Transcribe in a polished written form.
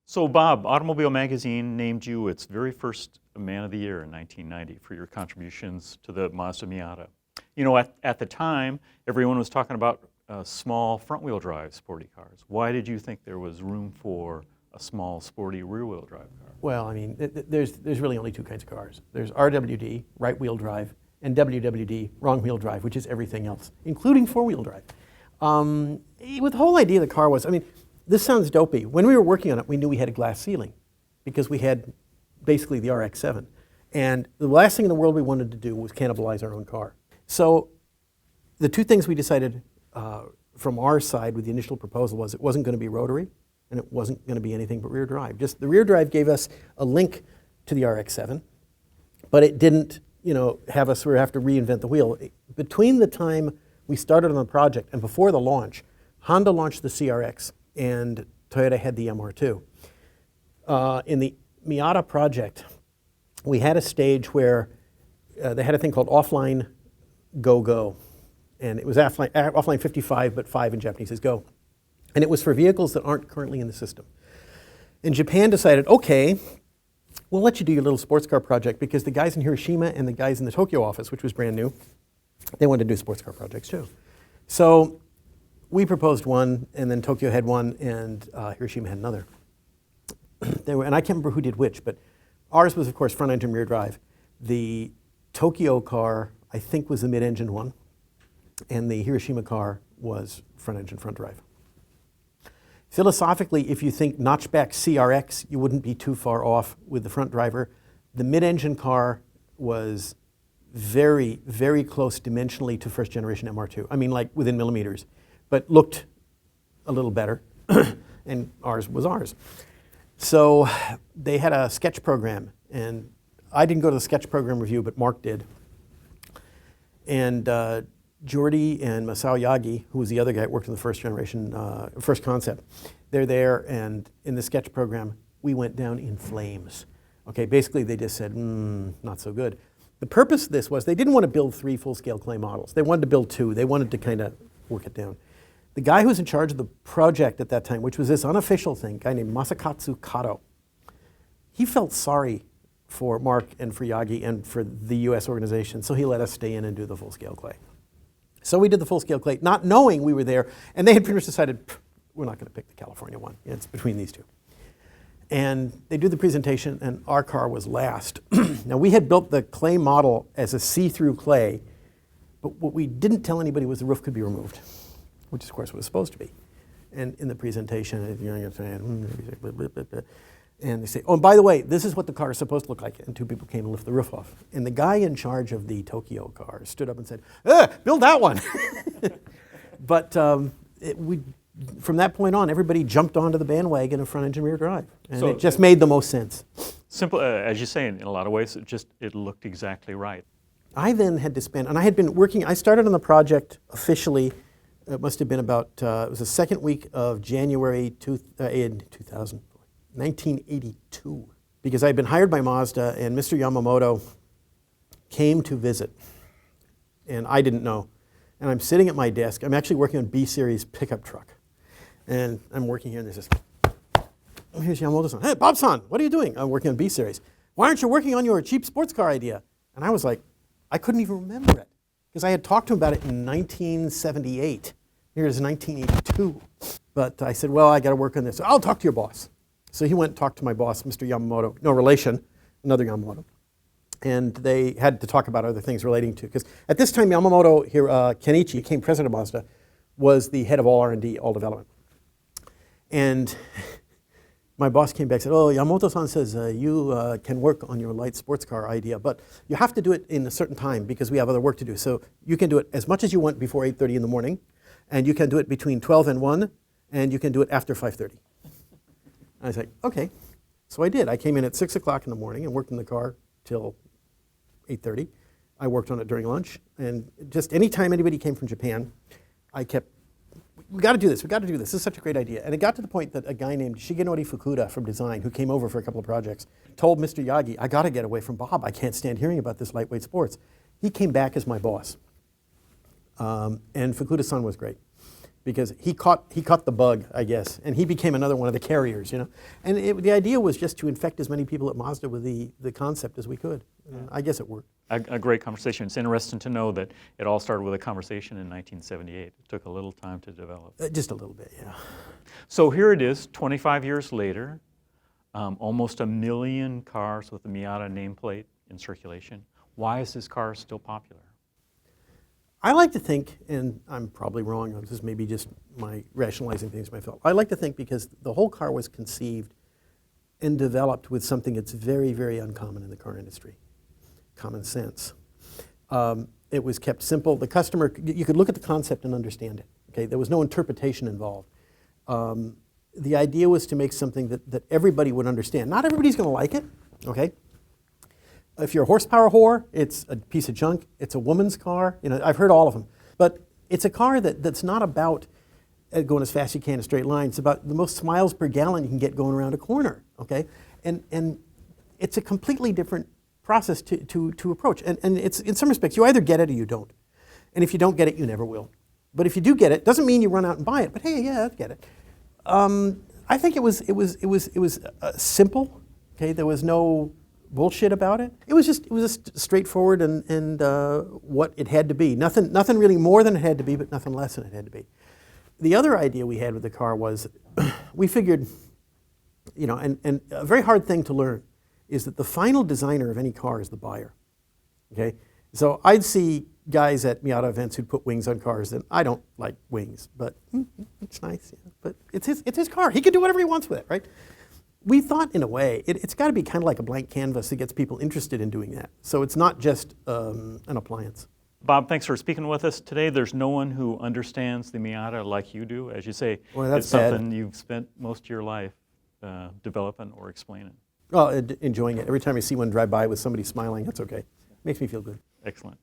So Bob, Automobile Magazine named you its very first Man of the Year in 1990 for your contributions to the Mazda Miata. You know, at the time, everyone was talking about small front-wheel drive sporty cars. Why did you think there was room for a small, sporty rear-wheel drive car? Well, I mean, there's really only two kinds of cars. There's RWD, right-wheel drive, and WWD, wrong-wheel drive, which is everything else, including four-wheel drive. The whole idea of the car was, I mean, this sounds dopey. When we were working on it, we knew we had a glass ceiling because we had basically the RX-7. And the last thing in the world we wanted to do was cannibalize our own car. So the two things we decided from our side with the initial proposal was it wasn't going to be rotary and it wasn't going to be anything but rear drive. Just the rear drive gave us a link to the RX-7, but it didn't, have us have to reinvent the wheel. Between the time we started on the project and before the launch, Honda launched the CRX and Toyota had the MR2. In the Miata project, we had a stage where they had a thing called offline go. And it was offline 55, but 5 in Japanese is go. And it was for vehicles that aren't currently in the system. And Japan decided, okay, we'll let you do your little sports car project because the guys in Hiroshima and the guys in the Tokyo office, which was brand new, they wanted to do sports car projects too. So we proposed one, and then Tokyo had one, and Hiroshima had another. And I can't remember who did which, but ours was, of course, front-engine rear drive. The Tokyo car, I think, was the mid-engine one, and the Hiroshima car was front-engine front drive. Philosophically, if you think notchback CRX, you wouldn't be too far off with the front driver. The mid-engine car was very, very close dimensionally to first-generation MR2. I mean, like within millimeters, but looked a little better, and ours was ours. So they had a sketch program, and I didn't go to the sketch program review, but Mark did. And Jordi and Masao Yagi, who was the other guy that worked on the first generation, first concept, they're there, and in the sketch program, we went down in flames. Okay, basically they just said, not so good. The purpose of this was they didn't want to build 3 full-scale clay models. They wanted to build 2. They wanted to kind of work it down. The guy who was in charge of the project at that time, which was this unofficial thing, a guy named Masakatsu Kato, he felt sorry for Mark and for Yagi and for the US organization, so he let us stay in and do the full-scale clay. So we did the full-scale clay, not knowing we were there, and they had pretty much decided, we're not going to pick the California one. It's between these two. And they do the presentation, and our car was last. Now, we had built the clay model as a see-through clay, but what we didn't tell anybody was the roof could be removed, which is, of course, what it was supposed to be. And in the presentation, and they say, oh, and by the way, this is what the car is supposed to look like. And 2 people came and lifted the roof off. And the guy in charge of the Tokyo car stood up and said, build that one. But from that point on, everybody jumped onto the bandwagon of front-engine rear drive. And so it just made the most sense. Simple, as you say, in a lot of ways, it looked exactly right. I then had to spend, and I had been working, I started on the project officially, it must have been about, it was the second week of January in 1982, because I had been hired by Mazda, and Mr. Yamamoto came to visit, and I didn't know. And I'm sitting at my desk. I'm actually working on B-Series pickup truck. And I'm working here, and there's this, here's Yamamoto-san. Hey, Bob-san, what are you doing? I'm working on B-Series. Why aren't you working on your cheap sports car idea? And I was like, I couldn't even remember it, because I had talked to him about it in 1978. Here's 1982. But I said, well, I got to work on this. I'll talk to your boss. So he went and talked to my boss, Mr. Yamamoto, no relation, another Yamamoto. And they had to talk about other things relating to, because at this time, Yamamoto, Kenichi, became president of Mazda, was the head of all R&D, all development. And my boss came back and said, oh, Yamamoto-san says you can work on your light sports car idea, but you have to do it in a certain time because we have other work to do. So you can do it as much as you want before 8:30 in the morning, and you can do it between 12 and 1, and you can do it after 5:30. I was like, okay. So I did. I came in at 6 o'clock in the morning and worked in the car till 8:30. I worked on it during lunch. And just any time anybody came from Japan, I kept, we got to do this. We got to do this. This is such a great idea. And it got to the point that a guy named Shigenori Fukuda from design, who came over for a couple of projects, told Mr. Yagi, I got to get away from Bob. I can't stand hearing about this lightweight sports. He came back as my boss. And Fukuda-san was great. because he caught the bug, I guess, and he became another one of the carriers, you know. And the idea was just to infect as many people at Mazda with the concept as we could. I guess it worked. A great conversation. It's interesting to know that it all started with a conversation in 1978. It took a little time to develop. Just a little bit, yeah. So here it is, 25 years later, almost 1 million cars with the Miata nameplate in circulation. Why is this car still popular? I like to think, and I'm probably wrong, this is maybe just my rationalizing things myself. I like to think because the whole car was conceived and developed with something that's very, very uncommon in the car industry, common sense. It was kept simple. The customer, you could look at the concept and understand it. Okay, there was no interpretation involved. The idea was to make something that everybody would understand. Not everybody's going to like it, okay? If you're a horsepower whore, it's a piece of junk. It's a woman's car. You know, I've heard all of them. But it's a car that's not about going as fast as you can in a straight line. It's about the most miles per gallon you can get going around a corner, okay? And it's a completely different process to approach. And it's, in some respects, you either get it or you don't. And if you don't get it, you never will. But if you do get it, doesn't mean you run out and buy it. But hey, yeah, I get it. I think it was simple. Okay, there was no bullshit about it. It was just straightforward and what it had to be. Nothing really more than it had to be, but nothing less than it had to be. The other idea we had with the car was, we figured, you know, and a very hard thing to learn is that the final designer of any car is the buyer. Okay, so I'd see guys at Miata events who'd put wings on cars, and I don't like wings, but it's nice. Yeah. But it's his car. He can do whatever he wants with it, right? We thought, in a way, it's got to be kind of like a blank canvas that gets people interested in doing that. So it's not just an appliance. Bob, thanks for speaking with us today. There's no one who understands the Miata like you do. As you say, well, that's it's something you've spent most of your life developing or explaining. Well, enjoying it. Every time I see one drive by with somebody smiling, that's okay. Makes me feel good. Excellent.